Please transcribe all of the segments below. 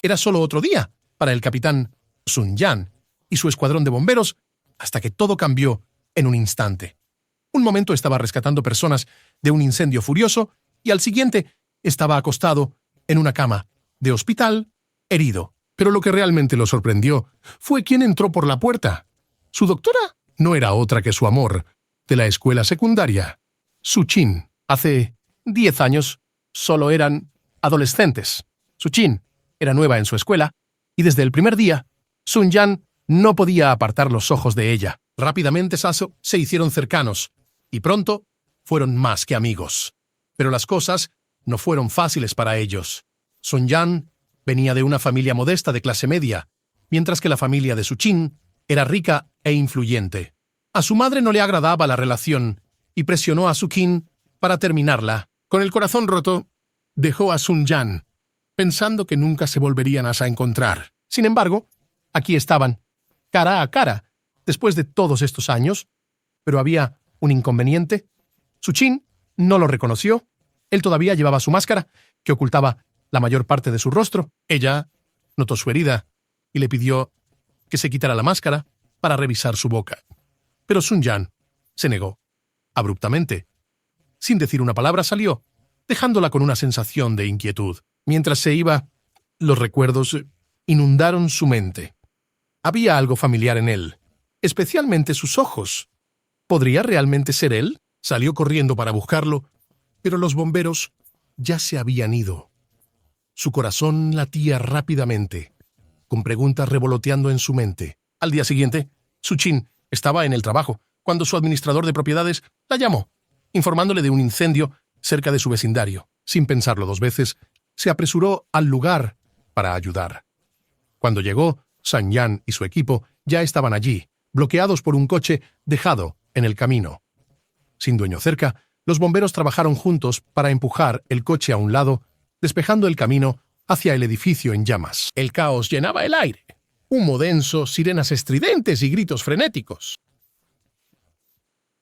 Era solo otro día para el capitán Sun Yan y su escuadrón de bomberos, hasta que todo cambió en un instante. Un momento estaba rescatando personas de un incendio furioso y al siguiente estaba acostado en una cama de hospital, herido. Pero lo que realmente lo sorprendió fue quién entró por la puerta. Su doctora no era otra que su amor de la escuela secundaria, Su Chin. Hace 10 años solo eran adolescentes. Su Chin era nueva en su escuela y desde el primer día, Sun Yan no podía apartar los ojos de ella. Rápidamente se hicieron cercanos y pronto fueron más que amigos. Pero las cosas no fueron fáciles para ellos. Sun Yan venía de una familia modesta de clase media, mientras que la familia de Su Chin era rica e influyente. A su madre no le agradaba la relación y presionó a Su Chin para terminarla. Con el corazón roto, dejó a Sun Yan, pensando que nunca se volverían a encontrar. Sin embargo, aquí estaban, cara a cara, después de todos estos años, pero había un inconveniente. Su Chin no lo reconoció. Él todavía llevaba su máscara, que ocultaba la mayor parte de su rostro. Ella notó su herida y le pidió que se quitara la máscara para revisar su boca. Pero Sun Yan se negó. Abruptamente, sin decir una palabra, salió, dejándola con una sensación de inquietud. Mientras se iba, los recuerdos inundaron su mente. Había algo familiar en él, especialmente sus ojos. ¿Podría realmente ser él? Salió corriendo para buscarlo, pero los bomberos ya se habían ido. Su corazón latía rápidamente, con preguntas revoloteando en su mente. Al día siguiente, Su Chin estaba en el trabajo, cuando su administrador de propiedades la llamó, informándole de un incendio cerca de su vecindario. Sin pensarlo 2 veces, se apresuró al lugar para ayudar. Cuando llegó, Sun Yan y su equipo ya estaban allí, bloqueados por un coche dejado en el camino. Sin dueño cerca, los bomberos trabajaron juntos para empujar el coche a un lado, despejando el camino hacia el edificio en llamas. El caos llenaba el aire. Humo denso, sirenas estridentes y gritos frenéticos.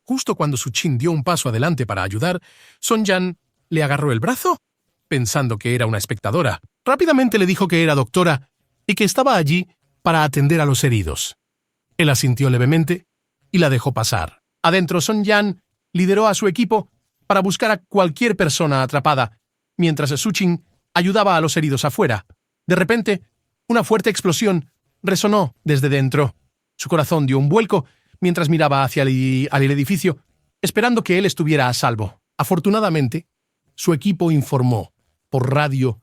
Justo cuando Su Chin dio un paso adelante para ayudar, Sun Yan le agarró el brazo, pensando que era una espectadora. Rápidamente le dijo que era doctora y que estaba allí para atender a los heridos. Él asintió levemente y la dejó pasar. Adentro, Sun Yan lideró a su equipo para buscar a cualquier persona atrapada, mientras Su Chin ayudaba a los heridos afuera. De repente, una fuerte explosión resonó desde dentro. Su corazón dio un vuelco mientras miraba hacia el edificio, esperando que él estuviera a salvo. Afortunadamente, su equipo informó por radio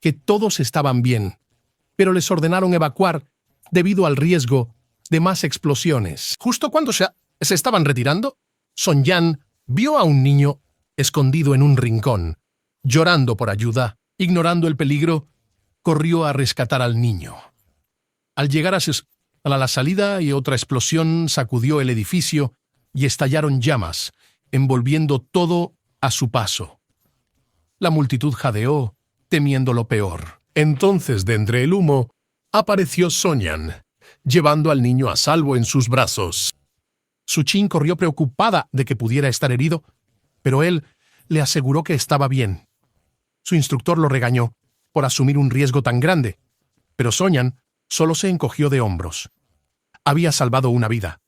que todos estaban bien, pero les ordenaron evacuar debido al riesgo de más explosiones. Justo cuando se estaban retirando, Sun Yan vio a un niño escondido en un rincón, llorando por ayuda. Ignorando el peligro, corrió a rescatar al niño. Al llegar a la salida, y otra explosión sacudió el edificio y estallaron llamas, envolviendo todo a su paso. La multitud jadeó, temiendo lo peor. Entonces, de entre el humo, apareció Sun Yan, llevando al niño a salvo en sus brazos. Su Chin corrió preocupada de que pudiera estar herido, pero él le aseguró que estaba bien. Su instructor lo regañó por asumir un riesgo tan grande, pero Sun Yan solo se encogió de hombros. Había salvado una vida,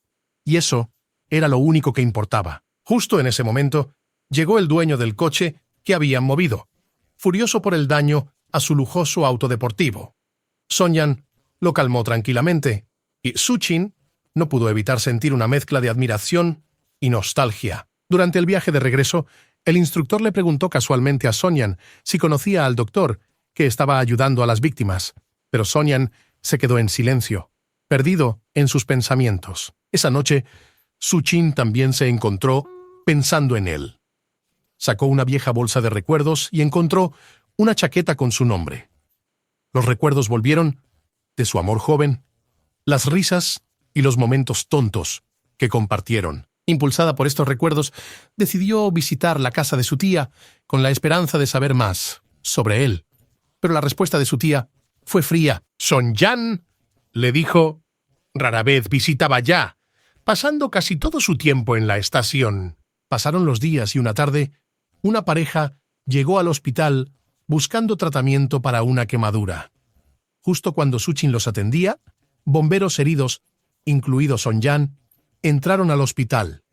y eso era lo único que importaba. Justo en ese momento, llegó el dueño del coche que habían movido, furioso por el daño a su lujoso auto deportivo. Sun Yan lo calmó tranquilamente, y Su Chin no pudo evitar sentir una mezcla de admiración y nostalgia. Durante el viaje de regreso, el instructor le preguntó casualmente a Sun Yan si conocía al doctor que estaba ayudando a las víctimas, pero Sun Yan se quedó en silencio, perdido en sus pensamientos. Esa noche, Su Chin también se encontró pensando en él. Sacó una vieja bolsa de recuerdos y encontró una chaqueta con su nombre. Los recuerdos volvieron de su amor joven, las risas y los momentos tontos que compartieron. Impulsada por estos recuerdos, decidió visitar la casa de su tía con la esperanza de saber más sobre él. Pero la respuesta de su tía fue fría. Sun Yan, le dijo, rara vez visitaba ya, pasando casi todo su tiempo en la estación. Pasaron los días y una tarde, una pareja llegó al hospital buscando tratamiento para una quemadura. Justo cuando Suchin los atendía, bomberos heridos, incluido Son-Jan, entraron al hospital.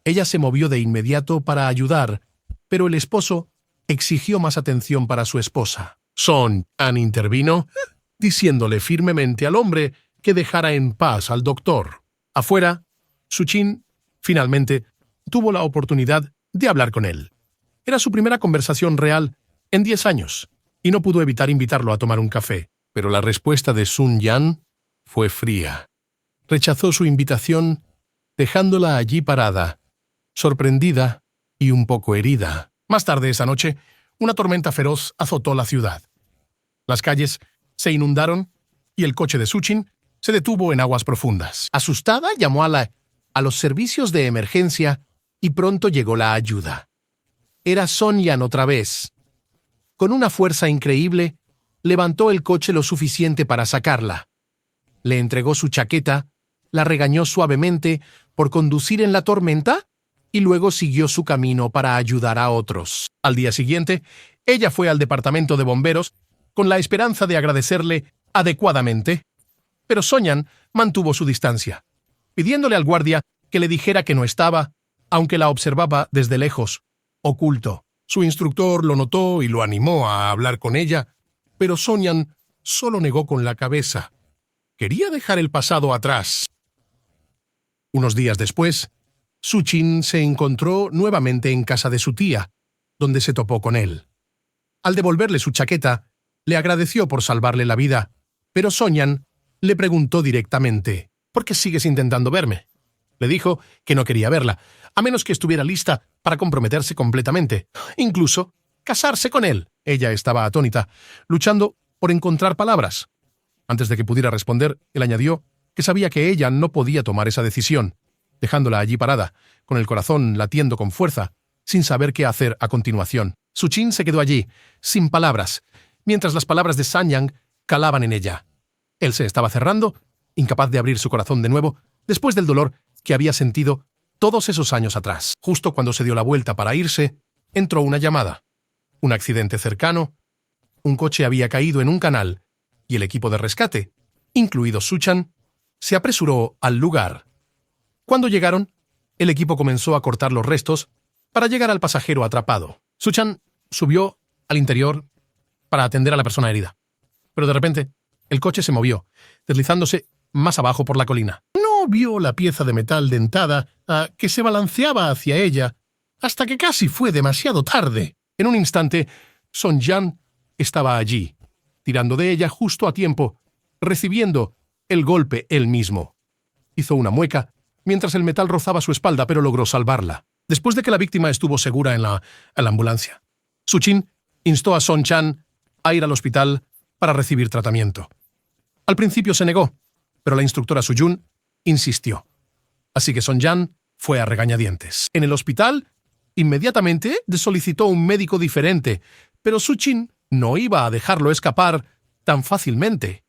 Ella se movió de inmediato para ayudar, pero el esposo exigió más atención para su esposa. Son-Jan intervino, diciéndole firmemente al hombre que dejara en paz al doctor. Afuera, Suchin finalmente tuvo la oportunidad de hablar con él. Era su primera conversación real en 10 años, y no pudo evitar invitarlo a tomar un café. Pero la respuesta de Sun-Jan fue fría. Rechazó su invitación, dejándola allí parada, sorprendida y un poco herida. Más tarde esa noche, una tormenta feroz azotó la ciudad. Las calles se inundaron y el coche de Suchin se detuvo en aguas profundas. Asustada, llamó a los servicios de emergencia y pronto llegó la ayuda. Era Son-Jan otra vez. Con una fuerza increíble, levantó el coche lo suficiente para sacarla. Le entregó su chaqueta, la regañó suavemente por conducir en la tormenta y luego siguió su camino para ayudar a otros. Al día siguiente, ella fue al departamento de bomberos con la esperanza de agradecerle adecuadamente, pero Son-Jan mantuvo su distancia, pidiéndole al guardia que le dijera que no estaba, aunque la observaba desde lejos, oculto. Su instructor lo notó y lo animó a hablar con ella, pero Son-Jan solo negó con la cabeza. Quería dejar el pasado atrás. Unos días después, Suchin se encontró nuevamente en casa de su tía, donde se topó con él. Al devolverle su chaqueta, le agradeció por salvarle la vida, pero Son-Jan le preguntó directamente: ¿por qué sigues intentando verme? Le dijo que no quería verla, a menos que estuviera lista para comprometerse completamente, incluso casarse con él. Ella estaba atónita, luchando por encontrar palabras. Antes de que pudiera responder, él añadió que sabía que ella no podía tomar esa decisión, dejándola allí parada, con el corazón latiendo con fuerza, sin saber qué hacer a continuación. Suchin se quedó allí, sin palabras, mientras las palabras de Son-Jan calaban en ella. Él se estaba cerrando, incapaz de abrir su corazón de nuevo, después del dolor que había sentido todos esos años atrás. Justo cuando se dio la vuelta para irse, entró una llamada. Un accidente cercano, un coche había caído en un canal, y el equipo de rescate, incluido Suchan, se apresuró al lugar. Cuando llegaron, el equipo comenzó a cortar los restos para llegar al pasajero atrapado. Suchan subió al interior para atender a la persona herida. Pero de repente, el coche se movió, deslizándose más abajo por la colina. No vio la pieza de metal dentada que se balanceaba hacia ella hasta que casi fue demasiado tarde. En un instante, Son-Jan estaba allí, tirando de ella justo a tiempo, recibiendo el golpe él mismo. Hizo una mueca mientras el metal rozaba su espalda, pero logró salvarla. Después de que la víctima estuvo segura en la ambulancia, Suchin instó a Son-Jan a ir al hospital para recibir tratamiento. Al principio se negó, pero la instructora Suyun insistió. Así que Son-Jan fue a regañadientes. En el hospital, inmediatamente solicitó un médico diferente, pero Suchin no iba a dejarlo escapar tan fácilmente.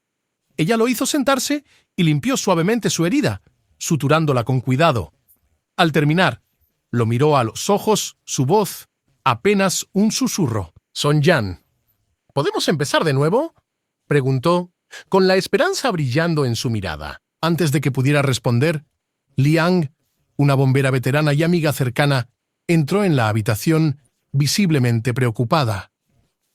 Ella lo hizo sentarse y limpió suavemente su herida, suturándola con cuidado. Al terminar, lo miró a los ojos, su voz apenas un susurro. Son-Jan, ¿podemos empezar de nuevo?, preguntó, con la esperanza brillando en su mirada. Antes de que pudiera responder, Liang, una bombera veterana y amiga cercana, entró en la habitación visiblemente preocupada.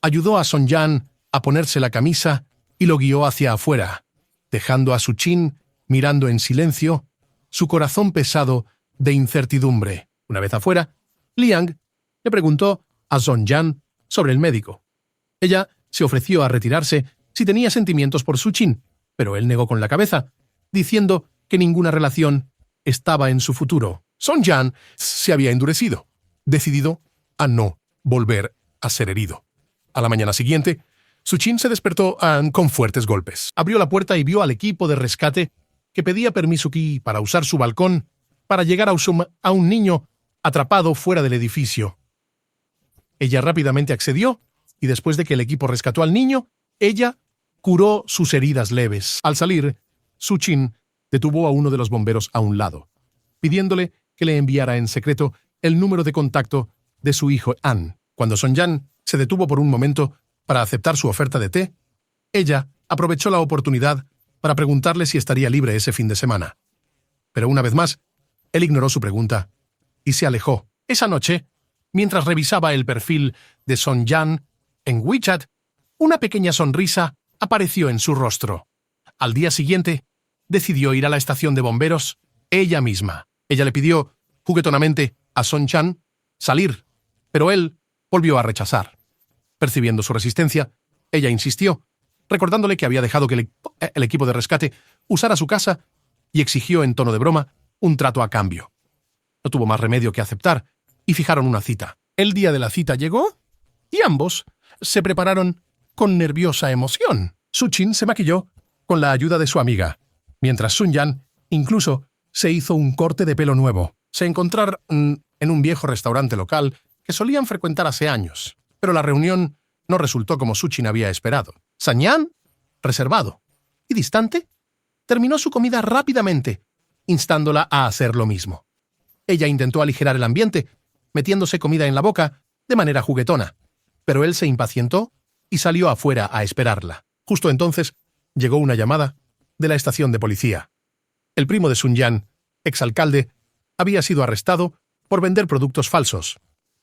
Ayudó a Son-Jan a ponerse la camisa y lo guió hacia afuera, dejando a Suchin mirando en silencio, su corazón pesado de incertidumbre. Una vez afuera, Liang le preguntó a Son-Jan sobre el médico. Ella se ofreció a retirarse si tenía sentimientos por Suchin, pero él negó con la cabeza, diciendo que ninguna relación estaba en su futuro. Son-Jan se había endurecido, decidido a no volver a ser herido. A la mañana siguiente, Suchin se despertó con fuertes golpes. Abrió la puerta y vio al equipo de rescate que pedía permiso para usar su balcón para llegar a un niño atrapado fuera del edificio. Ella rápidamente accedió y después de que el equipo rescató al niño, ella curó sus heridas leves. Al salir, Suchin detuvo a uno de los bomberos a un lado, pidiéndole que le enviara en secreto el número de contacto de su hijo An. Cuando Son-Jan se detuvo por un momento para aceptar su oferta de té, ella aprovechó la oportunidad para preguntarle si estaría libre ese fin de semana. Pero una vez más, él ignoró su pregunta y se alejó. Esa noche, mientras revisaba el perfil de Son Yan en WeChat, una pequeña sonrisa apareció en su rostro. Al día siguiente, decidió ir a la estación de bomberos ella misma. Ella le pidió, juguetonamente, a Son Yan salir, pero él volvió a rechazar. Percibiendo su resistencia, ella insistió, recordándole que había dejado que el equipo de rescate usara su casa y exigió en tono de broma un trato a cambio. No tuvo más remedio que aceptar y fijaron una cita. El día de la cita llegó y ambos se prepararon con nerviosa emoción. Suchin se maquilló con la ayuda de su amiga, mientras Sun Yan incluso se hizo un corte de pelo nuevo. Se encontraron en un viejo restaurante local que solían frecuentar hace años, pero la reunión no resultó como Suchin había esperado. Sun Yan, reservado y distante, terminó su comida rápidamente, instándola a hacer lo mismo. Ella intentó aligerar el ambiente, metiéndose comida en la boca de manera juguetona, pero él se impacientó y salió afuera a esperarla. Justo entonces llegó una llamada de la estación de policía. El primo de Sun Yan, exalcalde, había sido arrestado por vender productos falsos.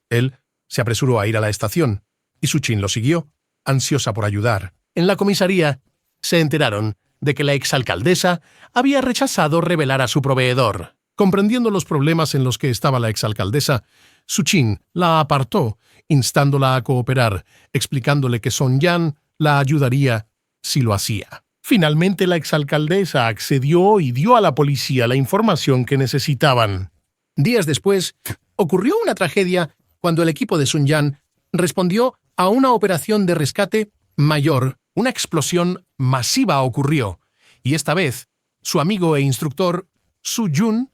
Él se apresuró a ir a la estación y Suchin lo siguió, ansiosa por ayudar. En la comisaría se enteraron de que la exalcaldesa había rechazado revelar a su proveedor. Comprendiendo los problemas en los que estaba la exalcaldesa, Suchin la apartó, instándola a cooperar, explicándole que Son Yan la ayudaría si lo hacía. Finalmente la exalcaldesa accedió y dio a la policía la información que necesitaban. Días después, ocurrió una tragedia cuando el equipo de Sun Yan respondió a una operación de rescate mayor. Una explosión masiva ocurrió, y esta vez, su amigo e instructor, Su Jun,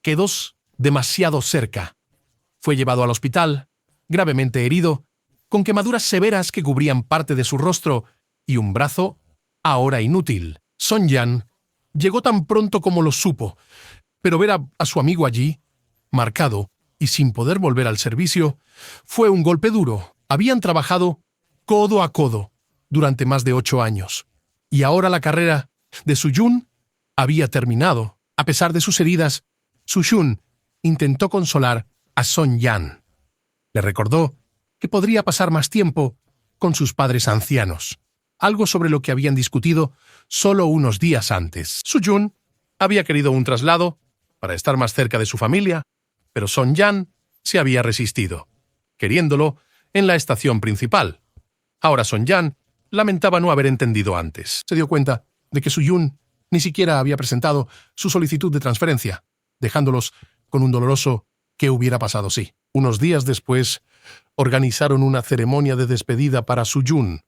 quedó demasiado cerca. Fue llevado al hospital, gravemente herido, con quemaduras severas que cubrían parte de su rostro y un brazo ahora inútil. Son Yan llegó tan pronto como lo supo, pero ver a su amigo allí, marcado y sin poder volver al servicio, fue un golpe duro. Habían trabajado codo a codo durante más de 8 años, y ahora la carrera de Su Jun había terminado. A pesar de sus heridas, Su Jun intentó consolar a Son Yan. Le recordó que podría pasar más tiempo con sus padres ancianos, algo sobre lo que habían discutido solo unos días antes. Su Jun había querido un traslado para estar más cerca de su familia, pero Son Yan se había resistido, queriéndolo en la estación principal. Ahora Son Yan lamentaba no haber entendido antes. Se dio cuenta de que Su Jun ni siquiera había presentado su solicitud de transferencia, dejándolos con un doloroso ¿qué hubiera pasado si? Unos días después, organizaron una ceremonia de despedida para Su Jun,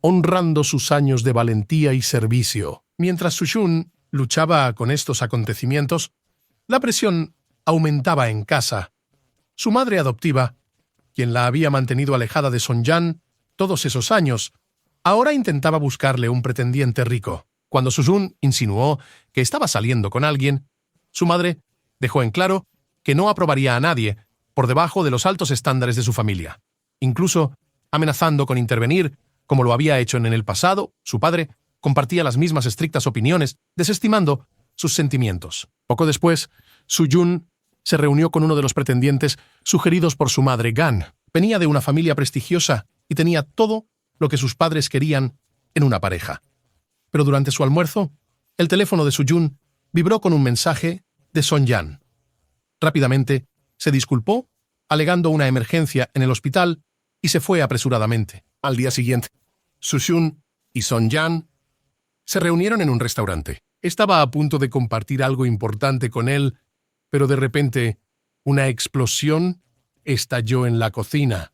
honrando sus años de valentía y servicio. Mientras Su Jun luchaba con estos acontecimientos, la presión aumentaba en casa. Su madre adoptiva, quien la había mantenido alejada de Son Yan todos esos años, ahora intentaba buscarle un pretendiente rico. Cuando Su Jun insinuó que estaba saliendo con alguien, su madre dejó en claro que no aprobaría a nadie por debajo de los altos estándares de su familia. Incluso amenazando con intervenir, como lo había hecho en el pasado, su padre compartía las mismas estrictas opiniones, desestimando sus sentimientos. Poco después, Su Jun se reunió con uno de los pretendientes sugeridos por su madre, Gan. Venía de una familia prestigiosa y tenía todo lo que sus padres querían en una pareja. Pero durante su almuerzo, el teléfono de Su Jun vibró con un mensaje de Son Yan. Rápidamente, se disculpó, alegando una emergencia en el hospital, y se fue apresuradamente. Al día siguiente, Su Jun y Son Yan se reunieron en un restaurante. Estaba a punto de compartir algo importante con él, pero de repente, una explosión estalló en la cocina,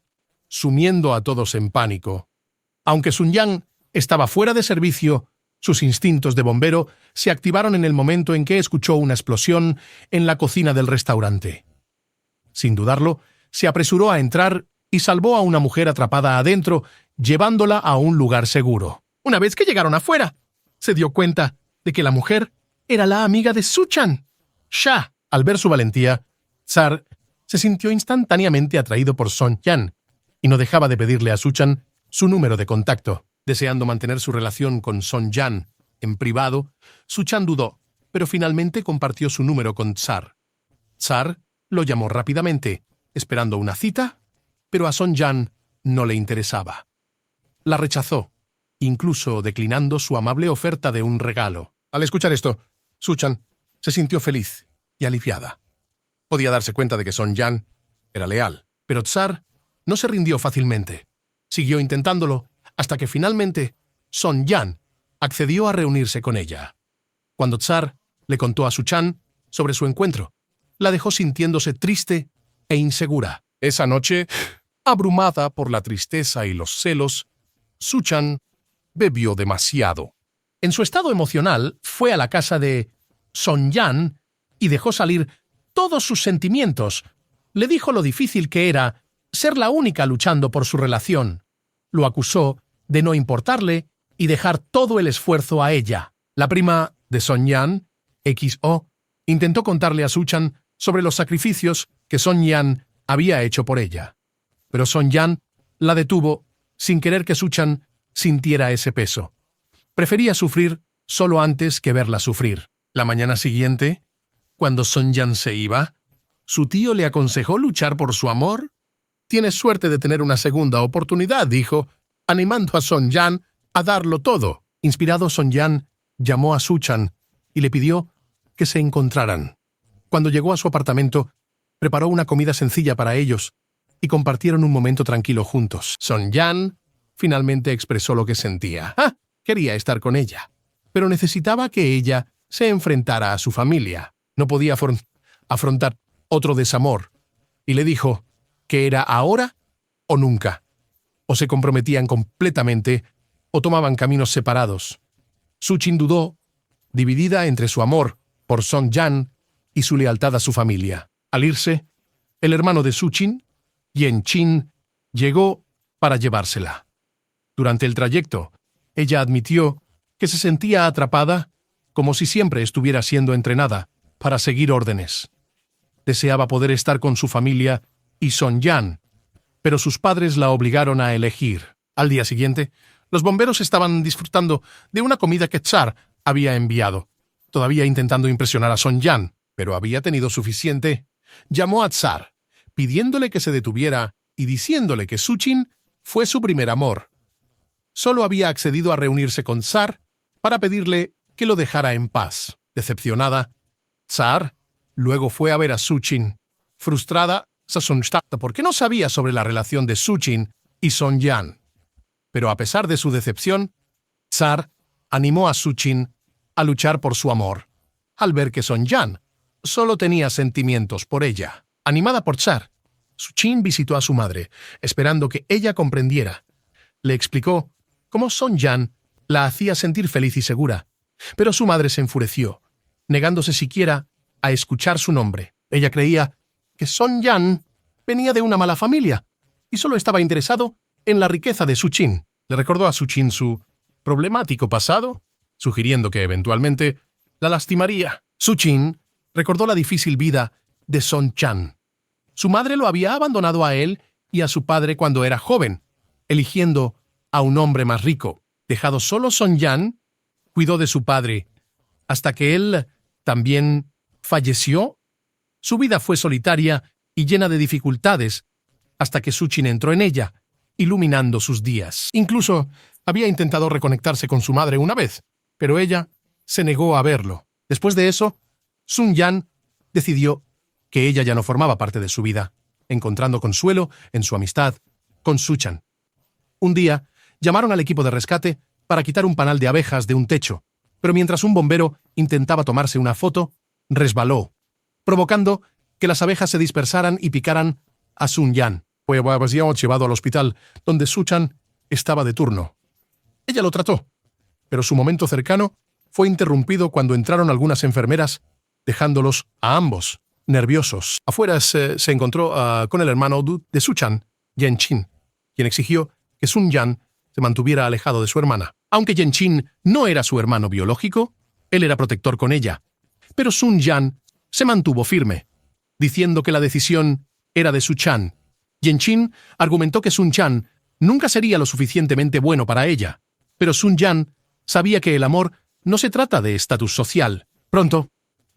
sumiendo a todos en pánico. Aunque Sun Yan estaba fuera de servicio, sus instintos de bombero se activaron en el momento en que escuchó una explosión en la cocina del restaurante. Sin dudarlo, se apresuró a entrar y salvó a una mujer atrapada adentro, llevándola a un lugar seguro. Una vez que llegaron afuera, se dio cuenta de que la mujer era la amiga de Suchan. Sha, al ver su valentía, Tsar se sintió instantáneamente atraído por Son Yan y no dejaba de pedirle a Suchan su número de contacto. Deseando mantener su relación con Son Yan en privado, Suchan dudó, pero finalmente compartió su número con Tsar. Tsar lo llamó rápidamente, esperando una cita, pero a Son Yan no le interesaba. La rechazó, incluso declinando su amable oferta de un regalo. Al escuchar esto, Suchan se sintió feliz y aliviada. Podía darse cuenta de que Son Yan era leal, pero Tsar no se rindió fácilmente. Siguió intentándolo hasta que finalmente Son Yan accedió a reunirse con ella. Cuando Tsar le contó a Suchan sobre su encuentro, la dejó sintiéndose triste e insegura. Esa noche, abrumada por la tristeza y los celos, Suchan bebió demasiado. En su estado emocional, fue a la casa de Son Yan y dejó salir todos sus sentimientos. Le dijo lo difícil que era ser la única luchando por su relación. Lo acusó de no importarle y dejar todo el esfuerzo a ella. La prima de Son Yan, XO, intentó contarle a Suchan sobre los sacrificios que Son Yan había hecho por ella. Pero Son Yan la detuvo sin querer que Suchan sintiera ese peso. Prefería sufrir solo antes que verla sufrir. La mañana siguiente, cuando Son Yan se iba, su tío le aconsejó luchar por su amor. «Tienes suerte de tener una segunda oportunidad», dijo, animando a Son Yan a darlo todo. Inspirado, Son Yan llamó a Suchan y le pidió que se encontraran. Cuando llegó a su apartamento, preparó una comida sencilla para ellos y compartieron un momento tranquilo juntos. Son Yan finalmente expresó lo que sentía. Quería estar con ella, pero necesitaba que ella se enfrentara a su familia. No podía afrontar otro desamor, y le dijo que era ahora o nunca. O se comprometían completamente o tomaban caminos separados. Suchin dudó, dividida entre su amor por Son Yan y su lealtad a su familia. Al irse, el hermano de Suchin, Yenchin, llegó para llevársela. Durante el trayecto, ella admitió que se sentía atrapada, como si siempre estuviera siendo entrenada para seguir órdenes. Deseaba poder estar con su familia y Son Yan, pero sus padres la obligaron a elegir. Al día siguiente, los bomberos estaban disfrutando de una comida que Tsar había enviado, todavía intentando impresionar a Son Yan, pero había tenido suficiente. Llamó a Tsar, pidiéndole que se detuviera y diciéndole que Suchin fue su primer amor. Solo había accedido a reunirse con Tsar para pedirle que lo dejara en paz. Decepcionada, Tsar luego fue a ver a Suchin. Frustrada, se asustó porque no sabía sobre la relación de Suchin y Son Yan. Pero a pesar de su decepción, Tsar animó a Suchin a luchar por su amor, al ver que Son Yan solo tenía sentimientos por ella. Animada por Tsar, Suchin visitó a su madre, esperando que ella comprendiera. Le explicó cómo Son Yan la hacía sentir feliz y segura, pero su madre se enfureció, negándose siquiera a escuchar su nombre. Ella creía que Son Yan venía de una mala familia y solo estaba interesado en la riqueza de Suchin. Le recordó a Suchin su problemático pasado, sugiriendo que eventualmente la lastimaría. Suchin recordó la difícil vida de Son Chan. Su madre lo había abandonado a él y a su padre cuando era joven, eligiendo a un hombre más rico. Dejado solo, Son Yan cuidó de su padre hasta que él también falleció. Su vida fue solitaria y llena de dificultades hasta que Suchin entró en ella, iluminando sus días. Incluso había intentado reconectarse con su madre una vez, pero ella se negó a verlo. Después de eso, Sun Yan decidió que ella ya no formaba parte de su vida, encontrando consuelo en su amistad con Suchan. Un día, llamaron al equipo de rescate para quitar un panal de abejas de un techo, pero mientras un bombero intentaba tomarse una foto, resbaló, provocando que las abejas se dispersaran y picaran a Sun Yan. Fue llevado al hospital, donde Suchan estaba de turno. Ella lo trató, pero su momento cercano fue interrumpido cuando entraron algunas enfermeras, dejándolos a ambos nerviosos. Afuera se encontró con el hermano de Suchan, Yenchin, quien exigió que Sun Yan se mantuviera alejado de su hermana. Aunque Yenchin no era su hermano biológico, él era protector con ella. Pero Sun Yan se mantuvo firme, diciendo que la decisión era de Suchan. Yenchin argumentó que Sun Chan nunca sería lo suficientemente bueno para ella, Pero Sun Yan sabía que el amor no se trata de estatus social. Pronto,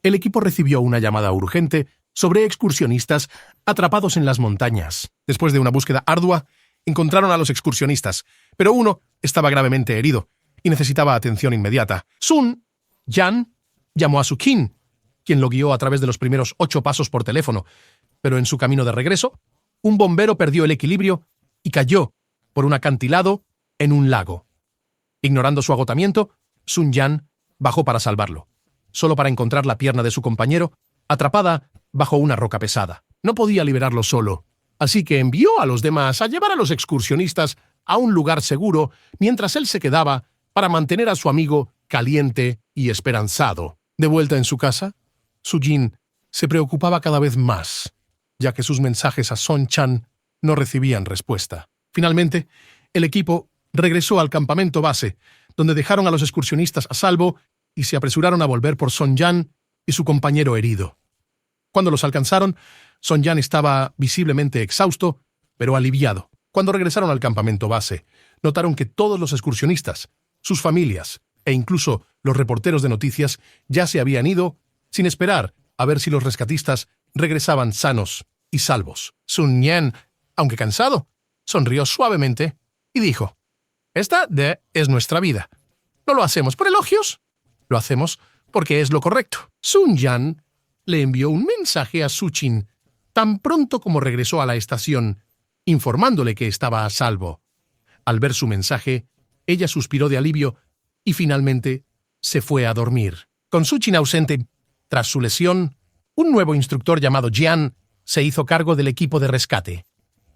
el equipo recibió una llamada urgente sobre excursionistas atrapados en las montañas. Después de una búsqueda ardua, encontraron a los excursionistas, pero uno estaba gravemente herido y necesitaba atención inmediata. Sun Yan llamó a Su Qin, quien lo guió a través de los primeros 8 pasos por teléfono, pero en su camino de regreso, un bombero perdió el equilibrio y cayó por un acantilado en un lago. Ignorando su agotamiento, Sun Yan bajó para salvarlo, solo para encontrar la pierna de su compañero atrapada bajo una roca pesada. No podía liberarlo solo, así que envió a los demás a llevar a los excursionistas a un lugar seguro mientras él se quedaba para mantener a su amigo caliente y esperanzado. De vuelta en su casa, Su Jin se preocupaba cada vez más, ya que sus mensajes a Son Chan no recibían respuesta. Finalmente, el equipo regresó al campamento base, donde dejaron a los excursionistas a salvo y se apresuraron a volver por Son Yan y su compañero herido. Cuando los alcanzaron, Son Yan estaba visiblemente exhausto, pero aliviado. Cuando regresaron al campamento base, notaron que todos los excursionistas, sus familias e incluso los reporteros de noticias ya se habían ido sin esperar a ver si los rescatistas regresaban sanos y salvos. Sun Yan, aunque cansado, sonrió suavemente y dijo: «Esta es nuestra vida. No lo hacemos por elogios, lo hacemos porque es lo correcto». Sun Yan le envió un mensaje a Su Qin tan pronto como regresó a la estación, informándole que estaba a salvo. Al ver su mensaje, ella suspiró de alivio y finalmente se fue a dormir. Con Su Qin ausente, tras su lesión, un nuevo instructor llamado Jian se hizo cargo del equipo de rescate.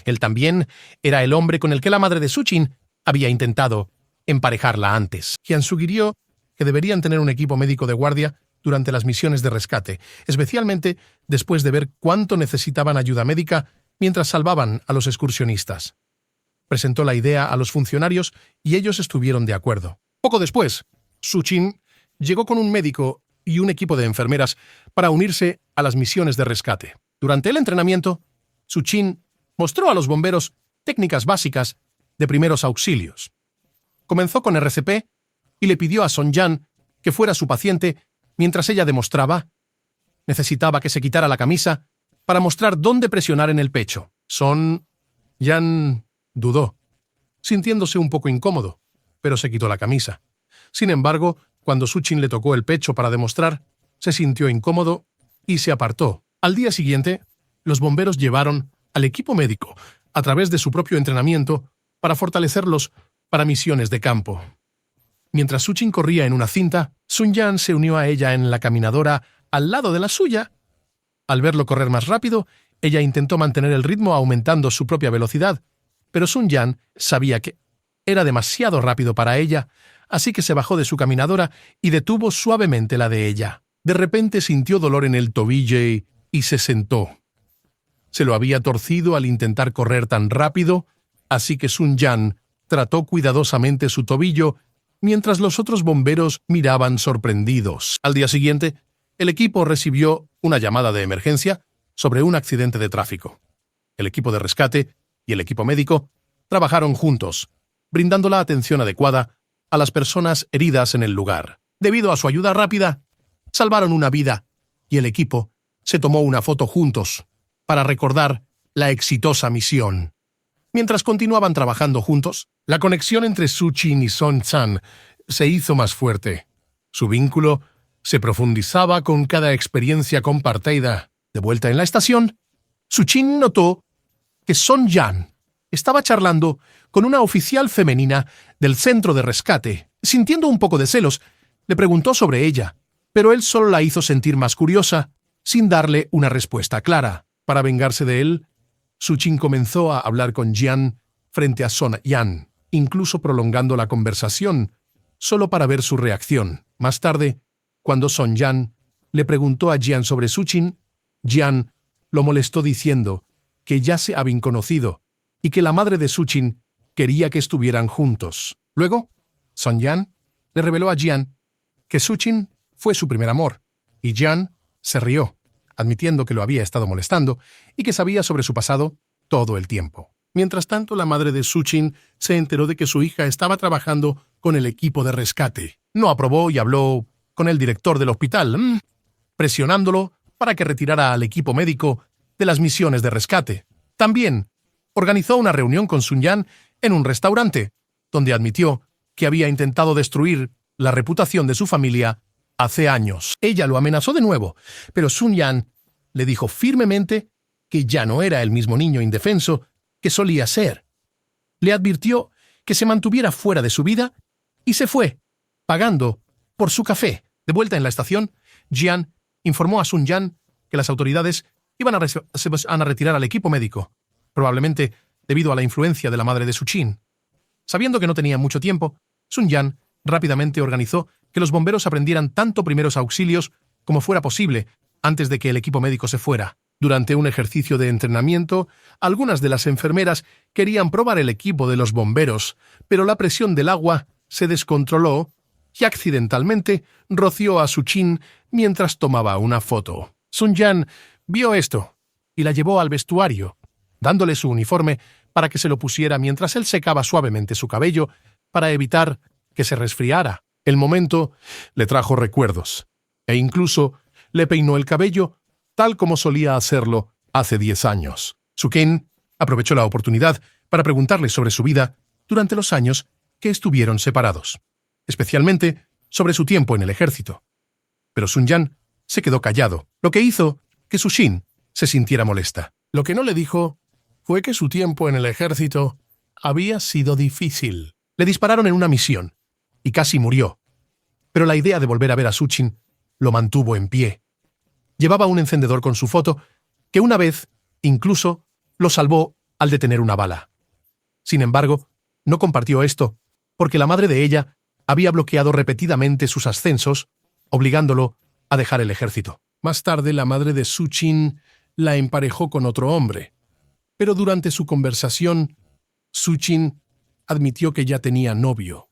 Él también era el hombre con el que la madre de Su Qin había intentado emparejarla antes. Jian sugirió que deberían tener un equipo médico de guardia durante las misiones de rescate, especialmente después de ver cuánto necesitaban ayuda médica mientras salvaban a los excursionistas. Presentó la idea a los funcionarios y ellos estuvieron de acuerdo. Poco después, Su Qin llegó con un médico y un equipo de enfermeras para unirse a las misiones de rescate. Durante el entrenamiento, Su Qin mostró a los bomberos técnicas básicas de primeros auxilios. Comenzó con RCP y le pidió a Son Yan que fuera su paciente mientras ella demostraba. Necesitaba que se quitara la camisa para mostrar dónde presionar en el pecho. Son Yan dudó, sintiéndose un poco incómodo, pero se quitó la camisa. Sin embargo, cuando Su Qin le tocó el pecho para demostrar, se sintió incómodo y se apartó. Al día siguiente, los bomberos llevaron al equipo médico a través de su propio entrenamiento para fortalecerlos para misiones de campo. Mientras Su Qin corría en una cinta, Sun Yan se unió a ella en la caminadora al lado de la suya. Al verlo correr más rápido, ella intentó mantener el ritmo aumentando su propia velocidad, pero Sun Yan sabía que era demasiado rápido para ella, así que se bajó de su caminadora y detuvo suavemente la de ella. De repente sintió dolor en el tobillo y se sentó. Se lo había torcido al intentar correr tan rápido, así que Sun Yan trató cuidadosamente su tobillo mientras los otros bomberos miraban sorprendidos. Al día siguiente, el equipo recibió una llamada de emergencia sobre un accidente de tráfico. El equipo de rescate y el equipo médico trabajaron juntos, brindando la atención adecuada a las personas heridas en el lugar. Debido a su ayuda rápida, salvaron una vida y el equipo se tomó una foto juntos para recordar la exitosa misión. Mientras continuaban trabajando juntos, la conexión entre Su Qin y Son Chan se hizo más fuerte. Su vínculo se profundizaba con cada experiencia compartida. De vuelta en la estación, Su Qin notó que Son Yan estaba charlando con una oficial femenina del centro de rescate. Sintiendo un poco de celos, le preguntó sobre ella, pero él solo la hizo sentir más curiosa, sin darle una respuesta clara. Para vengarse de él, Su Qin comenzó a hablar con Jian frente a Son Yan, incluso prolongando la conversación, solo para ver su reacción. Más tarde, cuando Son Yan le preguntó a Jian sobre Su Qin, Jian lo molestó diciendo que ya se habían conocido y que la madre de Su Qin quería que estuvieran juntos. Luego, Son Yan le reveló a Jian que Su Qin fue su primer amor, y Jian se rió, admitiendo que lo había estado molestando y que sabía sobre su pasado todo el tiempo. Mientras tanto, la madre de Suchin se enteró de que su hija estaba trabajando con el equipo de rescate. No aprobó y habló con el director del hospital, presionándolo para que retirara al equipo médico de las misiones de rescate. También organizó una reunión con Sun Yan en un restaurante, donde admitió que había intentado destruir la reputación de su familia hace años. Ella lo amenazó de nuevo, pero Sun Yan le dijo firmemente que ya no era el mismo niño indefenso que solía ser. Le advirtió que se mantuviera fuera de su vida y se fue, pagando por su café. De vuelta en la estación, Jian informó a Sun Yan que las autoridades iban a retirar al equipo médico, probablemente debido a la influencia de la madre de Suchin. Sabiendo que no tenía mucho tiempo, Sun Yan rápidamente organizó que los bomberos aprendieran tanto primeros auxilios como fuera posible antes de que el equipo médico se fuera. Durante un ejercicio de entrenamiento, algunas de las enfermeras querían probar el equipo de los bomberos, pero la presión del agua se descontroló y accidentalmente roció a Suchin mientras tomaba una foto. Sun Yan vio esto y la llevó al vestuario, dándole su uniforme para que se lo pusiera mientras él secaba suavemente su cabello para evitar que se resfriara. El momento le trajo recuerdos e incluso le peinó el cabello tal como solía hacerlo hace 10 años. Suchin aprovechó la oportunidad para preguntarle sobre su vida durante los años que estuvieron separados, especialmente sobre su tiempo en el ejército. Pero Sun Yan se quedó callado, lo que hizo que Suchin se sintiera molesta. Lo que no le dijo fue que su tiempo en el ejército había sido difícil. Le dispararon en una misión y casi murió, pero la idea de volver a ver a Suchin lo mantuvo en pie. Llevaba un encendedor con su foto que una vez incluso lo salvó al detener una bala. Sin embargo, no compartió esto porque la madre de ella había bloqueado repetidamente sus ascensos, obligándolo a dejar el ejército. Más tarde, la madre de Suchin la emparejó con otro hombre, pero durante su conversación, Suchin admitió que ya tenía novio.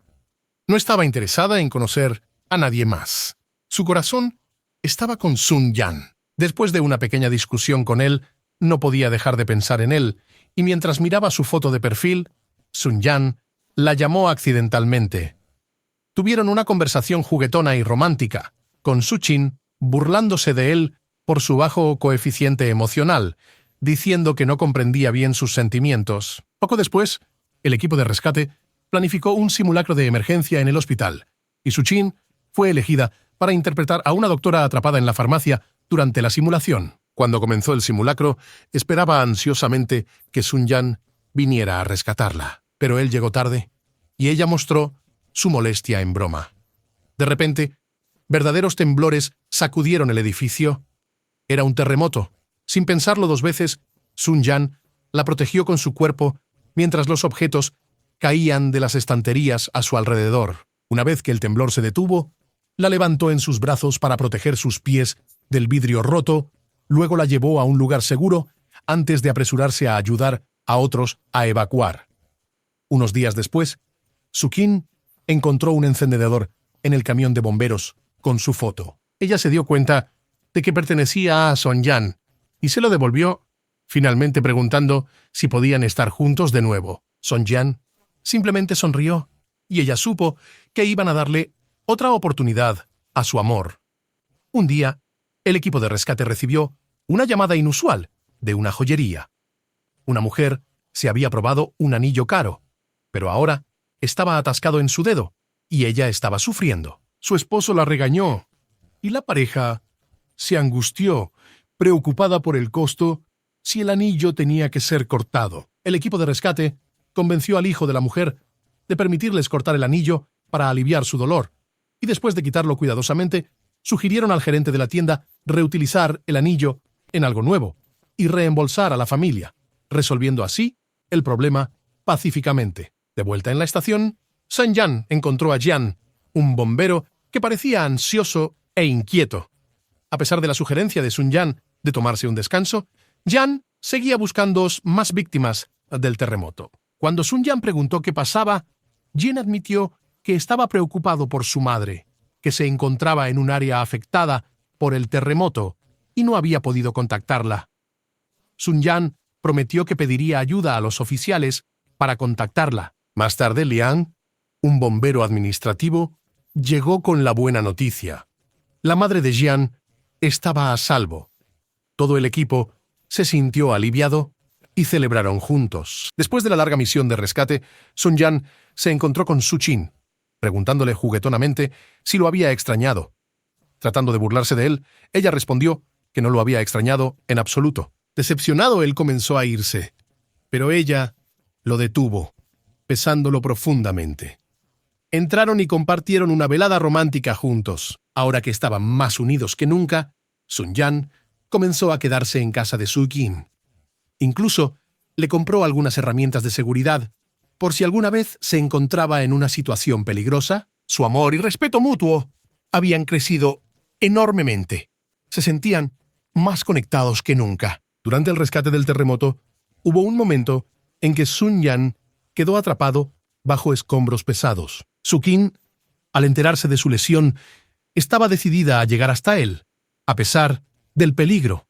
No estaba interesada en conocer a nadie más. Su corazón estaba con Sun Yan. Después de una pequeña discusión con él, no podía dejar de pensar en él, y mientras miraba su foto de perfil, Sun Yan la llamó accidentalmente. Tuvieron una conversación juguetona y romántica, con Suchin burlándose de él por su bajo coeficiente emocional, diciendo que no comprendía bien sus sentimientos. Poco después, el equipo de rescate planificó un simulacro de emergencia en el hospital, y Suchin fue elegida para interpretar a una doctora atrapada en la farmacia durante la simulación. Cuando comenzó el simulacro, esperaba ansiosamente que Sun Yan viniera a rescatarla, pero él llegó tarde, y ella mostró su molestia en broma. De repente, verdaderos temblores sacudieron el edificio. Era un terremoto. Sin pensarlo 2 veces, Sun Yan la protegió con su cuerpo mientras los objetos caían de las estanterías a su alrededor. Una vez que el temblor se detuvo, la levantó en sus brazos para proteger sus pies del vidrio roto, luego la llevó a un lugar seguro antes de apresurarse a ayudar a otros a evacuar. Unos días después, Suchin encontró un encendedor en el camión de bomberos con su foto. Ella se dio cuenta de que pertenecía a Sun Yan y se lo devolvió, finalmente preguntando si podían estar juntos de nuevo. Sun Yan simplemente sonrió y ella supo que iban a darle otra oportunidad a su amor. Un día, el equipo de rescate recibió una llamada inusual de una joyería. Una mujer se había probado un anillo caro, pero ahora estaba atascado en su dedo y ella estaba sufriendo. Su esposo la regañó y la pareja se angustió, preocupada por el costo si el anillo tenía que ser cortado. El equipo de rescate convenció al hijo de la mujer de permitirles cortar el anillo para aliviar su dolor, y después de quitarlo cuidadosamente, sugirieron al gerente de la tienda reutilizar el anillo en algo nuevo y reembolsar a la familia, resolviendo así el problema pacíficamente. De vuelta en la estación, Sun Yan encontró a Jian, un bombero que parecía ansioso e inquieto. A pesar de la sugerencia de Sun Yan de tomarse un descanso, Jian seguía buscando más víctimas del terremoto. Cuando Sun Yan preguntó qué pasaba, Jian admitió que estaba preocupado por su madre, que se encontraba en un área afectada por el terremoto y no había podido contactarla. Sun Yan prometió que pediría ayuda a los oficiales para contactarla. Más tarde, Liang, un bombero administrativo, llegó con la buena noticia. La madre de Jian estaba a salvo. Todo el equipo se sintió aliviado y celebraron juntos. Después de la larga misión de rescate, Sun Yan se encontró con Su Qin, preguntándole juguetonamente si lo había extrañado. Tratando de burlarse de él, ella respondió que no lo había extrañado en absoluto. Decepcionado, él comenzó a irse, pero ella lo detuvo, pesándolo profundamente. Entraron y compartieron una velada romántica juntos. Ahora que estaban más unidos que nunca, Sun Yan comenzó a quedarse en casa de Su Qin. Incluso le compró algunas herramientas de seguridad, por si alguna vez se encontraba en una situación peligrosa. Su amor y respeto mutuo habían crecido enormemente. Se sentían más conectados que nunca. Durante el rescate del terremoto, hubo un momento en que Sun Yan quedó atrapado bajo escombros pesados. Su Qin, al enterarse de su lesión, estaba decidida a llegar hasta él, a pesar del peligro.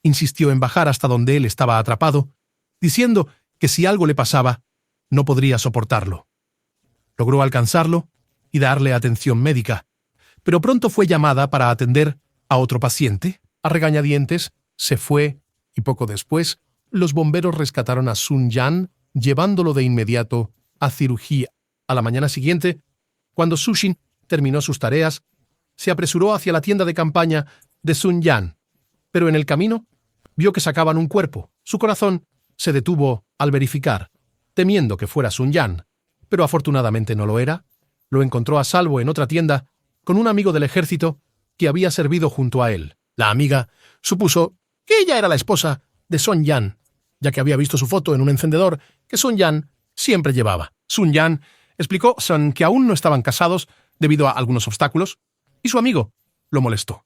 Insistió en bajar hasta donde él estaba atrapado, diciendo que si algo le pasaba, no podría soportarlo. Logró alcanzarlo y darle atención médica, pero pronto fue llamada para atender a otro paciente. A regañadientes, se fue y poco después, los bomberos rescataron a Sun Yan, llevándolo de inmediato a cirugía. A la mañana siguiente, cuando Su Qin terminó sus tareas, se apresuró hacia la tienda de campaña de Sun Yan, pero en el camino vio que sacaban un cuerpo. Su corazón se detuvo al verificar, temiendo que fuera Sun Yan, pero afortunadamente no lo era. Lo encontró a salvo en otra tienda con un amigo del ejército que había servido junto a él. La amiga supuso que ella era la esposa de Sun Yan, ya que había visto su foto en un encendedor que Sun Yan siempre llevaba. Sun Yan explicó que aún no estaban casados debido a algunos obstáculos, y su amigo lo molestó,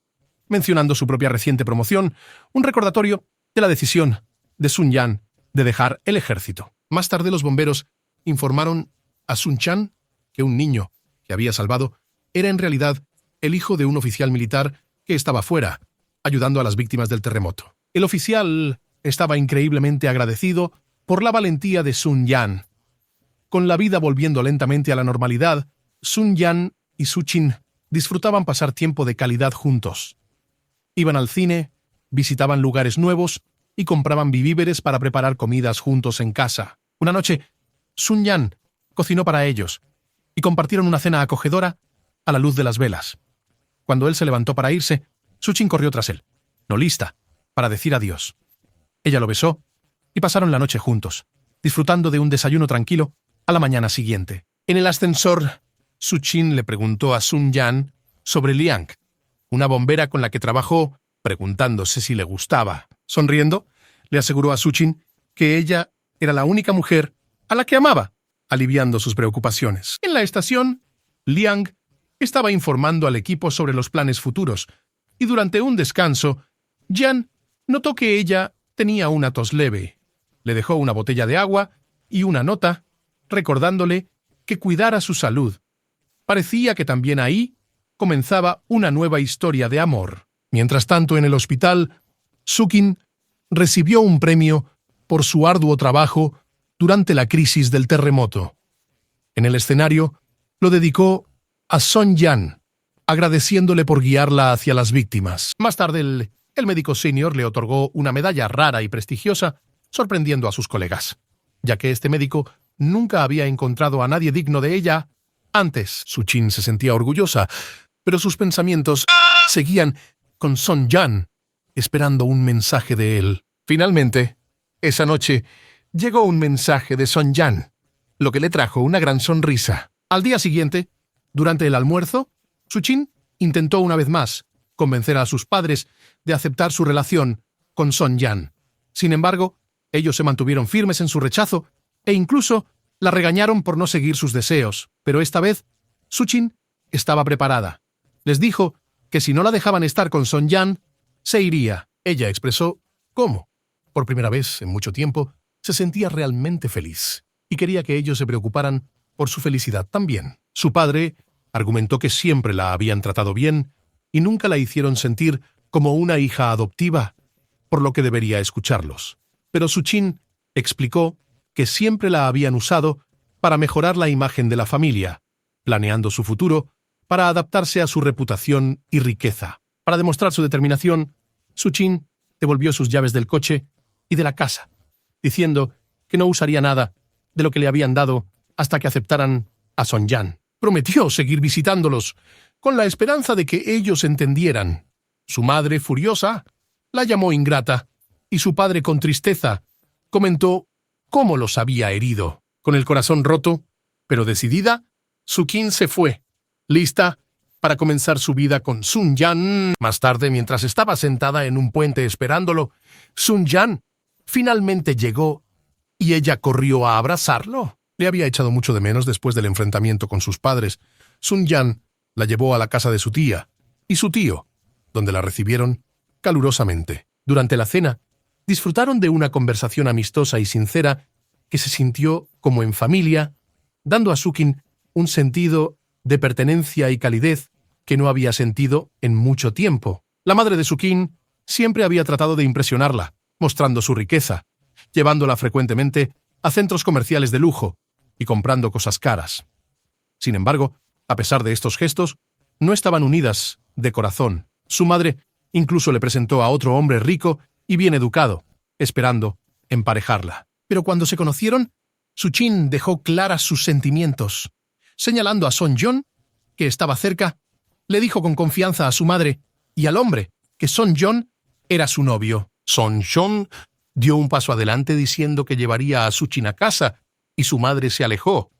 mencionando su propia reciente promoción, un recordatorio de la decisión de Sun Yan de dejar el ejército. Más tarde, los bomberos informaron a Sun Chan que un niño que había salvado era en realidad el hijo de un oficial militar que estaba fuera, ayudando a las víctimas del terremoto. El oficial estaba increíblemente agradecido por la valentía de Sun Yan. Con la vida volviendo lentamente a la normalidad, Sun Yan y Su Qin disfrutaban pasar tiempo de calidad juntos. Iban al cine, visitaban lugares nuevos y compraban víveres para preparar comidas juntos en casa. Una noche, Sun Yan cocinó para ellos y compartieron una cena acogedora a la luz de las velas. Cuando él se levantó para irse, Su Qin corrió tras él, no lista para decir adiós. Ella lo besó y pasaron la noche juntos, disfrutando de un desayuno tranquilo a la mañana siguiente. En el ascensor, Su Qin le preguntó a Sun Yan sobre Liang, una bombera con la que trabajó, preguntándose si le gustaba. Sonriendo, le aseguró a Su Qin que ella era la única mujer a la que amaba, aliviando sus preocupaciones. En la estación, Liang estaba informando al equipo sobre los planes futuros, y durante un descanso, Yan notó que ella tenía una tos leve. Le dejó una botella de agua y una nota, recordándole que cuidara su salud. Parecía que también ahí comenzaba una nueva historia de amor. Mientras tanto, en el hospital, Su Qin recibió un premio por su arduo trabajo durante la crisis del terremoto. En el escenario, lo dedicó a Sun Yan, agradeciéndole por guiarla hacia las víctimas. Más tarde, el médico senior le otorgó una medalla rara y prestigiosa, sorprendiendo a sus colegas, ya que este médico nunca había encontrado a nadie digno de ella antes. Su Qin se sentía orgullosa, pero sus pensamientos seguían con Sun Yan, esperando un mensaje de él. Finalmente, esa noche, llegó un mensaje de Sun Yan, lo que le trajo una gran sonrisa. Al día siguiente, durante el almuerzo, Su Qin intentó una vez más convencer a sus padres de aceptar su relación con Sun Yan. Sin embargo, ellos se mantuvieron firmes en su rechazo e incluso la regañaron por no seguir sus deseos. Pero esta vez, Su Qin estaba preparada. Les dijo que si no la dejaban estar con Sun Yan, se iría. Ella expresó cómo, por primera vez en mucho tiempo, se sentía realmente feliz y quería que ellos se preocuparan por su felicidad también. Su padre argumentó que siempre la habían tratado bien y nunca la hicieron sentir como una hija adoptiva, por lo que debería escucharlos. Pero Su-chin explicó que siempre la habían usado para mejorar la imagen de la familia, planeando su futuro para adaptarse a su reputación y riqueza. Para demostrar su determinación, Su-chin devolvió sus llaves del coche y de la casa, diciendo que no usaría nada de lo que le habían dado hasta que aceptaran a Son-jan. Prometió seguir visitándolos, con la esperanza de que ellos entendieran. Su madre, furiosa, la llamó ingrata, y su padre, con tristeza, comentó cómo los había herido. Con el corazón roto, pero decidida, Su-kin se fue, lista para comenzar su vida con Sun-jan. Más tarde, mientras estaba sentada en un puente esperándolo, Sun-jan finalmente llegó y ella corrió a abrazarlo. Le había echado mucho de menos después del enfrentamiento con sus padres. Sun-jan la llevó a la casa de su tía y su tío, donde la recibieron calurosamente. Durante la cena, disfrutaron de una conversación amistosa y sincera que se sintió como en familia, dando a Su-kin un sentido de pertenencia y calidez que no había sentido en mucho tiempo. La madre de Su-kin siempre había tratado de impresionarla, mostrando su riqueza, llevándola frecuentemente a centros comerciales de lujo y comprando cosas caras. Sin embargo, a pesar de estos gestos, no estaban unidas de corazón. Su madre incluso le presentó a otro hombre rico y bien educado, esperando emparejarla. Pero cuando se conocieron, Su-chin dejó claras sus sentimientos. Señalando a Son-jan, que estaba cerca, le dijo con confianza a su madre y al hombre que Son-jan era su novio. Son-jan dio un paso adelante diciendo que llevaría a Su-chin a casa y su madre se alejó,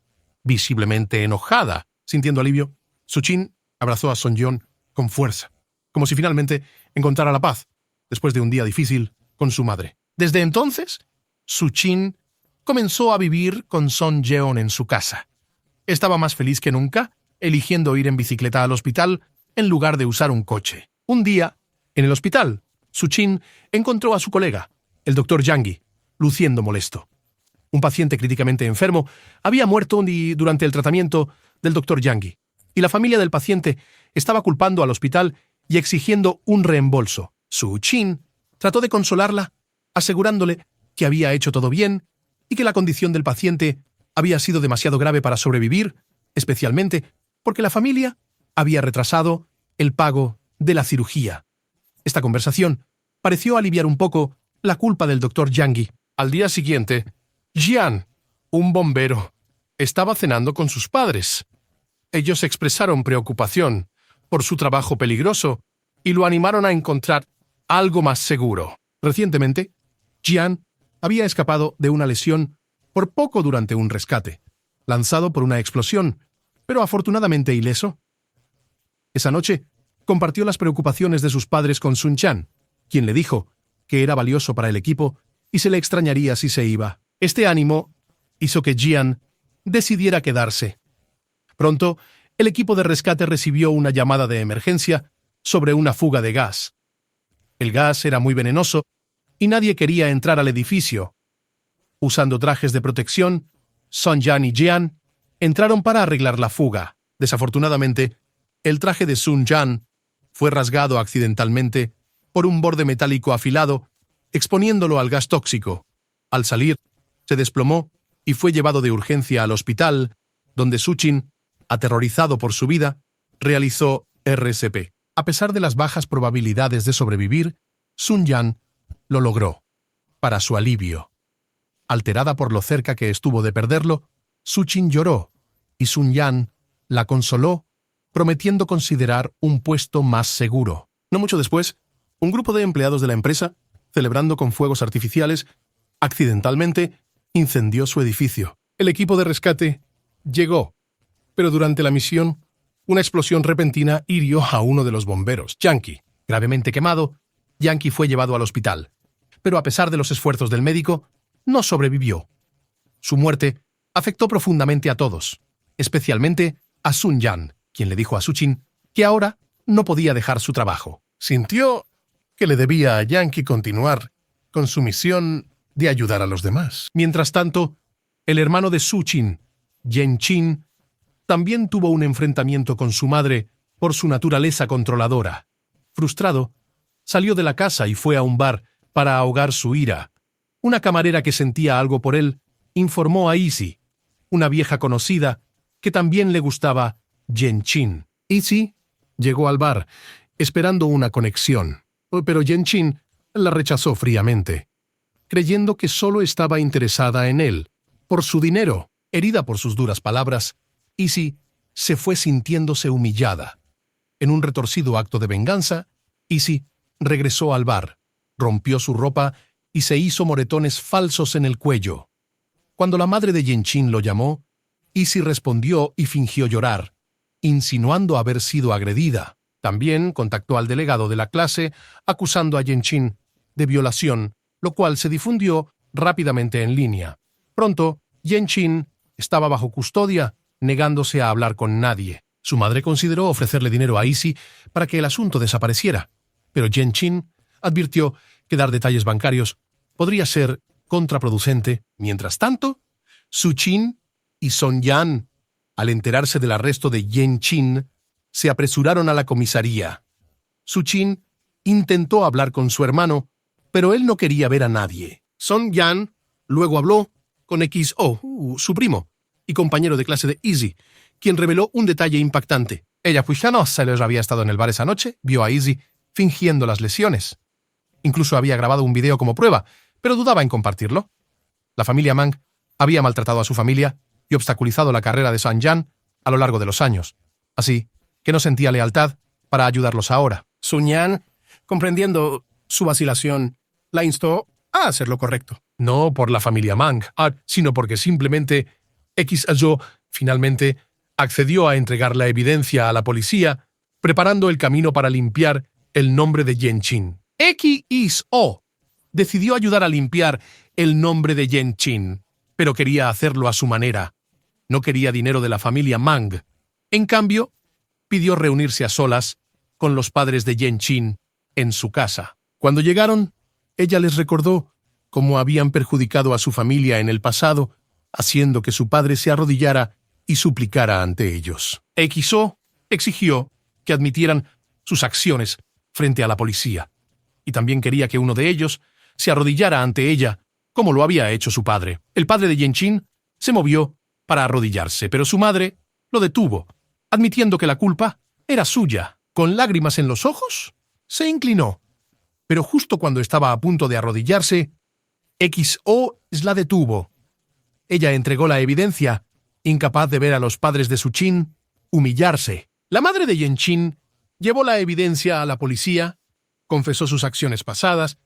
visiblemente enojada. Sintiendo alivio, Su-chin abrazó a Son-jan con fuerza, como si finalmente encontrara la paz después de un día difícil con su madre. Desde entonces, Su-chin comenzó a vivir con Son-jeon en su casa. Estaba más feliz que nunca, eligiendo ir en bicicleta al hospital en lugar de usar un coche. Un día, en el hospital, Su-chin encontró a su colega, el doctor Yang-gi, luciendo molesto. Un paciente críticamente enfermo había muerto durante el tratamiento del doctor Yang-gi, y la familia del paciente estaba culpando al hospital y exigiendo un reembolso. Su-chin trató de consolarla, asegurándole que había hecho todo bien y que la condición del paciente había sido demasiado grave para sobrevivir, especialmente porque la familia había retrasado el pago de la cirugía. Esta conversación pareció aliviar un poco la culpa del doctor Yang-gi. Al día siguiente, Jian, un bombero, estaba cenando con sus padres. Ellos expresaron preocupación por su trabajo peligroso y lo animaron a encontrar algo más seguro. Recientemente, Jian había escapado de una lesión por poco durante un rescate, lanzado por una explosión, pero afortunadamente ileso. Esa noche, compartió las preocupaciones de sus padres con Sun-chan, quien le dijo que era valioso para el equipo y se le extrañaría si se iba. Este ánimo hizo que Jian decidiera quedarse. Pronto, el equipo de rescate recibió una llamada de emergencia sobre una fuga de gas. El gas era muy venenoso y nadie quería entrar al edificio. Usando trajes de protección, Son-jan y Jian entraron para arreglar la fuga. Desafortunadamente, el traje de Sun-jan fue rasgado accidentalmente por un borde metálico afilado, exponiéndolo al gas tóxico. Al salir, se desplomó y fue llevado de urgencia al hospital, donde Su-chin, aterrorizado por su vida, realizó RCP. A pesar de las bajas probabilidades de sobrevivir, Sun-jan lo logró. Para su alivio. Alterada por lo cerca que estuvo de perderlo, Su-chin lloró y Sun-jan la consoló, prometiendo considerar un puesto más seguro. No mucho después, un grupo de empleados de la empresa, celebrando con fuegos artificiales, accidentalmente incendió su edificio. El equipo de rescate llegó, pero durante la misión, una explosión repentina hirió a uno de los bomberos, Yang-gi. Gravemente quemado, Yang-gi fue llevado al hospital, pero a pesar de los esfuerzos del médico, no sobrevivió. Su muerte afectó profundamente a todos, especialmente a Sun-jan, quien le dijo a Su-chin que ahora no podía dejar su trabajo. Sintió que le debía a Yang-gi continuar con su misión de ayudar a los demás. Mientras tanto, el hermano de Su-chin, Yen-chin, también tuvo un enfrentamiento con su madre por su naturaleza controladora. Frustrado, salió de la casa y fue a un bar para ahogar su ira. Una camarera que sentía algo por él informó a Izzy, una vieja conocida, que también le gustaba Yen-chin. Izzy llegó al bar, esperando una conexión, pero Yen-chin la rechazó fríamente, creyendo que solo estaba interesada en él, por su dinero. Herida por sus duras palabras, Izzy se fue sintiéndose humillada. En un retorcido acto de venganza, Izzy regresó al bar, rompió su ropa y se hizo moretones falsos en el cuello. Cuando la madre de Yen-chin lo llamó, Izzy respondió y fingió llorar, insinuando haber sido agredida. También contactó al delegado de la clase, acusando a Yen-chin de violación, lo cual se difundió rápidamente en línea. Pronto, Yen-chin estaba bajo custodia, negándose a hablar con nadie. Su madre consideró ofrecerle dinero a Izzy para que el asunto desapareciera, pero Yen-chin advirtió que dar detalles bancarios podría ser contraproducente. Mientras tanto, Su-chin y Son-yan, al enterarse del arresto de Yen-chin, se apresuraron a la comisaría. Su-chin intentó hablar con su hermano, pero él no quería ver a nadie. Son-yan luego habló con XO, su primo y compañero de clase de Izzy, quien reveló un detalle impactante. Ella pues ya no había estado en el bar esa noche, vio a Izzy fingiendo las lesiones. Incluso había grabado un video como prueba, pero dudaba en compartirlo. La familia Mang había maltratado a su familia y obstaculizado la carrera de Son-yan a lo largo de los años, así que no sentía lealtad para ayudarlos ahora. Sun-yan, comprendiendo su vacilación, la instó a hacer lo correcto. No por la familia Mang, sino porque simplemente XO finalmente accedió a entregar la evidencia a la policía, preparando el camino para limpiar el nombre de Yen-chin. XO decidió ayudar a limpiar el nombre de Yen-chin, pero quería hacerlo a su manera. No quería dinero de la familia Mang. En cambio, pidió reunirse a solas con los padres de Yen-chin en su casa. Cuando llegaron, ella les recordó cómo habían perjudicado a su familia en el pasado, haciendo que su padre se arrodillara y suplicara ante ellos. XO exigió que admitieran sus acciones frente a la policía, y también quería que uno de ellos se arrodillara ante ella, como lo había hecho su padre. El padre de Yen-chin se movió para arrodillarse, pero su madre lo detuvo, admitiendo que la culpa era suya. Con lágrimas en los ojos, se inclinó, pero justo cuando estaba a punto de arrodillarse, XO la detuvo. Ella entregó la evidencia, incapaz de ver a los padres de Su-chin humillarse. La madre de Yen-chin llevó la evidencia a la policía, confesó sus acciones pasadas,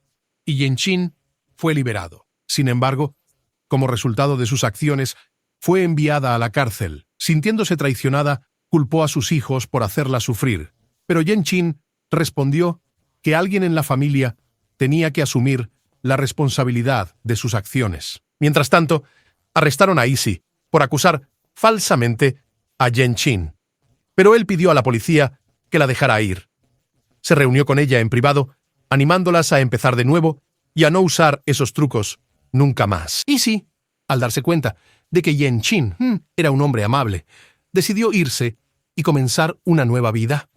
y Yen-chin fue liberado. Sin embargo, como resultado de sus acciones, fue enviada a la cárcel. Sintiéndose traicionada, culpó a sus hijos por hacerla sufrir, pero Yen-chin respondió que alguien en la familia tenía que asumir la responsabilidad de sus acciones. Mientras tanto, arrestaron a Izzy por acusar falsamente a Yen-chin, pero él pidió a la policía que la dejara ir. Se reunió con ella en privado, animándolas a empezar de nuevo y a no usar esos trucos nunca más. Izzy, al darse cuenta de que Yen-chin era un hombre amable, decidió irse y comenzar una nueva vida.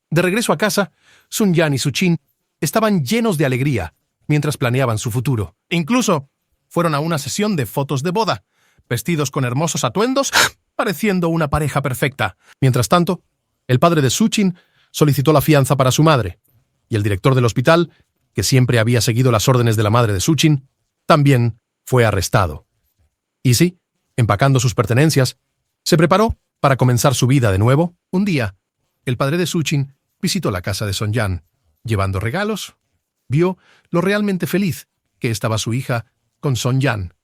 De regreso a casa, Sun-yan y Su-chin estaban llenos de alegría mientras planeaban su futuro. Incluso fueron a una sesión de fotos de boda, vestidos con hermosos atuendos, pareciendo una pareja perfecta. Mientras tanto, el padre de Su-chin solicitó la fianza para su madre, y el director del hospital, que siempre había seguido las órdenes de la madre de Su-chin, también fue arrestado. Izzy, empacando sus pertenencias, se preparó para comenzar su vida de nuevo. Un día, el padre de Su-chin visitó la casa de Son-yan. Llevando regalos, vio lo realmente feliz que estaba su hija con Son-yan.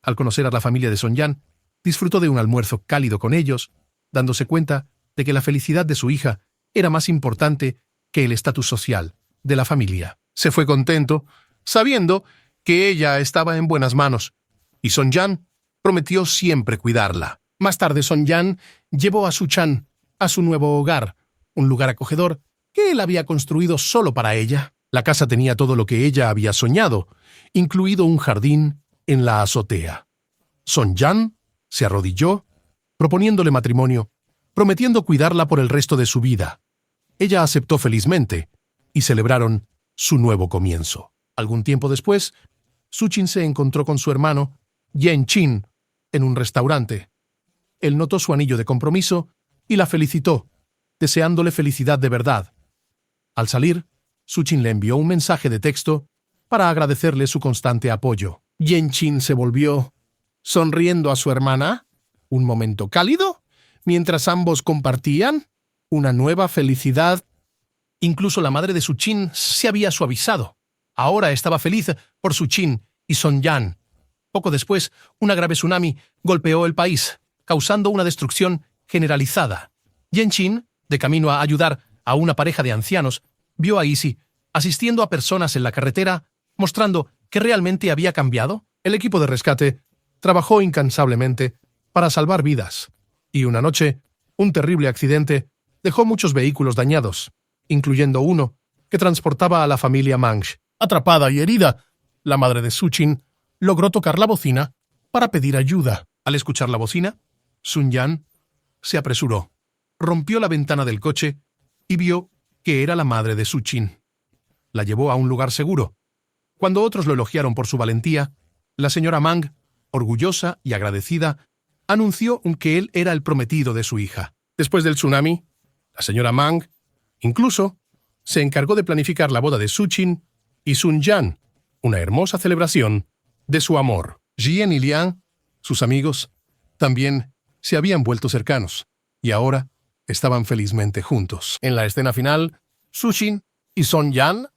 Al conocer a la familia de Son-yan, disfrutó de un almuerzo cálido con ellos, dándose cuenta de que la felicidad de su hija era más importante que el estatus social de la familia. Se fue contento, sabiendo que ella estaba en buenas manos, y Son-yan prometió siempre cuidarla. Más tarde, Son-yan llevó a Su-chan a su nuevo hogar, un lugar acogedor que él había construido solo para ella. La casa tenía todo lo que ella había soñado, incluido un jardín en la azotea. Son-yan se arrodilló, proponiéndole matrimonio, prometiendo cuidarla por el resto de su vida. Ella aceptó felizmente, y celebraron su nuevo comienzo. Algún tiempo después, Suchin se encontró con su hermano, Yen-chin, en un restaurante. Él notó su anillo de compromiso y la felicitó, deseándole felicidad de verdad. Al salir, Suchin le envió un mensaje de texto para agradecerle su constante apoyo. Yen-chin se volvió, sonriendo a su hermana, un momento cálido, mientras ambos compartían una nueva felicidad. Incluso la madre de Suchin se había suavizado. Ahora estaba feliz por Suchin y Son-yan. Poco después, una grave tsunami golpeó el país, causando una destrucción generalizada. Yen-chin, de camino a ayudar a una pareja de ancianos, vio a Isi asistiendo a personas en la carretera, mostrando que realmente había cambiado. El equipo de rescate trabajó incansablemente para salvar vidas, y una noche, un terrible accidente dejó muchos vehículos dañados, incluyendo uno que transportaba a la familia Mang. Atrapada y herida, la madre de Suchin logró tocar la bocina para pedir ayuda. Al escuchar la bocina, Sun-yan se apresuró, rompió la ventana del coche y vio que era la madre de Suchin. La llevó a un lugar seguro. Cuando otros lo elogiaron por su valentía, la señora Mang, orgullosa y agradecida, anunció que él era el prometido de su hija. Después del tsunami, la señora Mang, incluso, se encargó de planificar la boda de Suchin y Sun-yan, una hermosa celebración de su amor. Jian y Liang, sus amigos, también se habían vuelto cercanos, y ahora estaban felizmente juntos. En la escena final, Suchin y Son-yan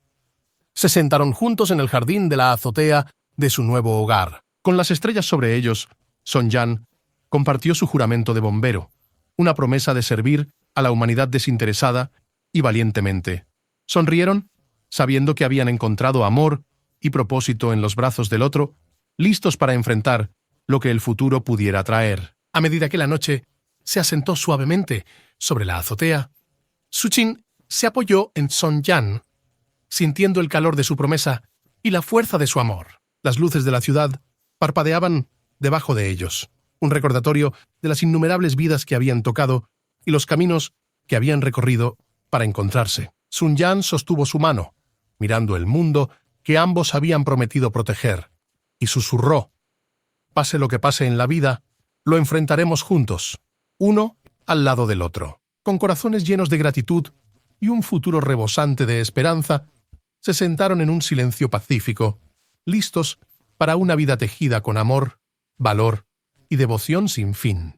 se sentaron juntos en el jardín de la azotea de su nuevo hogar. Con las estrellas sobre ellos, Son-yan compartió su juramento de bombero, una promesa de servir a la humanidad desinteresada y valientemente. Sonrieron, sabiendo que habían encontrado amor y propósito en los brazos del otro, listos para enfrentar lo que el futuro pudiera traer. A medida que la noche se asentó suavemente sobre la azotea, Suchin se apoyó en Son-yan, sintiendo el calor de su promesa y la fuerza de su amor. Las luces de la ciudad parpadeaban debajo de ellos, un recordatorio de las innumerables vidas que habían tocado y los caminos que habían recorrido para encontrarse. Sun-yan sostuvo su mano, mirando el mundo que ambos habían prometido proteger, y susurró: «Pase lo que pase en la vida, lo enfrentaremos juntos, uno al lado del otro». Con corazones llenos de gratitud y un futuro rebosante de esperanza, se sentaron en un silencio pacífico, listos para una vida tejida con amor, valor y devoción sin fin.